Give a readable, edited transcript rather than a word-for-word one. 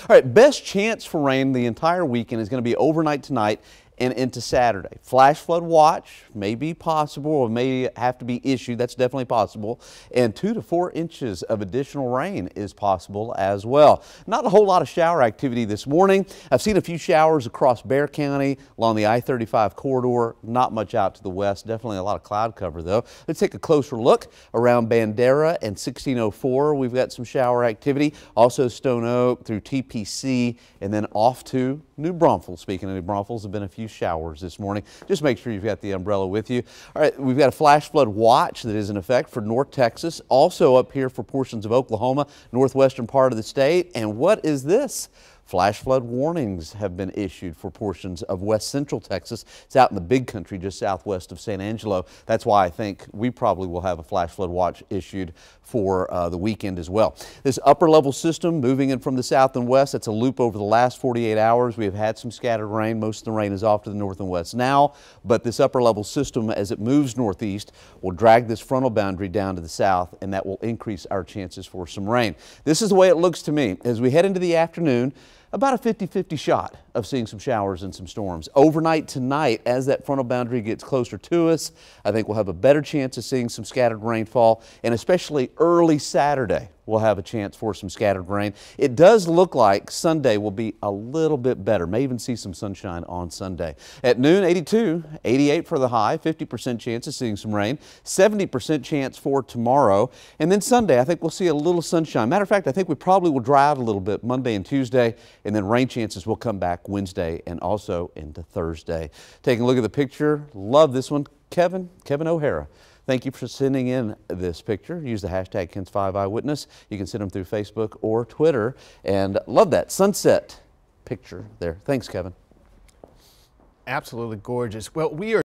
All right, best chance for rain the entire weekend is going to be overnight tonight and into Saturday. Flash flood watch may be possible or may have to be issued. That's definitely possible. And 2 to 4 inches of additional rain is possible as well. Not a whole lot of shower activity this morning. I've seen a few showers across Bexar County along the I-35 corridor. Not much out to the west. Definitely a lot of cloud cover though. Let's take a closer look around Bandera and 1604. We've got some shower activity. Also Stone Oak through TPC and then off to New Braunfels. Speaking of New Braunfels, have been a few showers this morning. Just make sure you've got the umbrella with you. All right, we've got a flash flood watch that is in effect for North Texas, also up here for portions of Oklahoma, northwestern part of the state. And what is this? Flash flood warnings have been issued for portions of west central Texas. It's out in the big country just southwest of San Angelo. That's why I think we probably will have a flash flood watch issued for the weekend as well. This upper level system moving in from the south and west, that's a loop over the last 48 hours. We have had some scattered rain. Most of the rain is off to the north and west now, but this upper level system as it moves northeast will drag this frontal boundary down to the south, and that will increase our chances for some rain. This is the way it looks to me as we head into the afternoon. About a 50-50 shot of seeing some showers and some storms. Overnight tonight, as that frontal boundary gets closer to us, I think we'll have a better chance of seeing some scattered rainfall, and especially early Saturday, we'll have a chance for some scattered rain. It does look like Sunday will be a little bit better. May even see some sunshine on Sunday. At noon, 82, 88 for the high, 50% chance of seeing some rain, 70% chance for tomorrow. And then Sunday, I think we'll see a little sunshine. Matter of fact, I think we probably will dry out a little bit Monday and Tuesday, and then rain chances will come back Wednesday and also into Thursday. Taking a look at the picture, love this one. Kevin O'Hara. Thank you for sending in this picture. Use the hashtag KENS5Eyewitness. You can send them through Facebook or Twitter. And love that sunset picture there. Thanks, Kevin. Absolutely gorgeous. Well, we are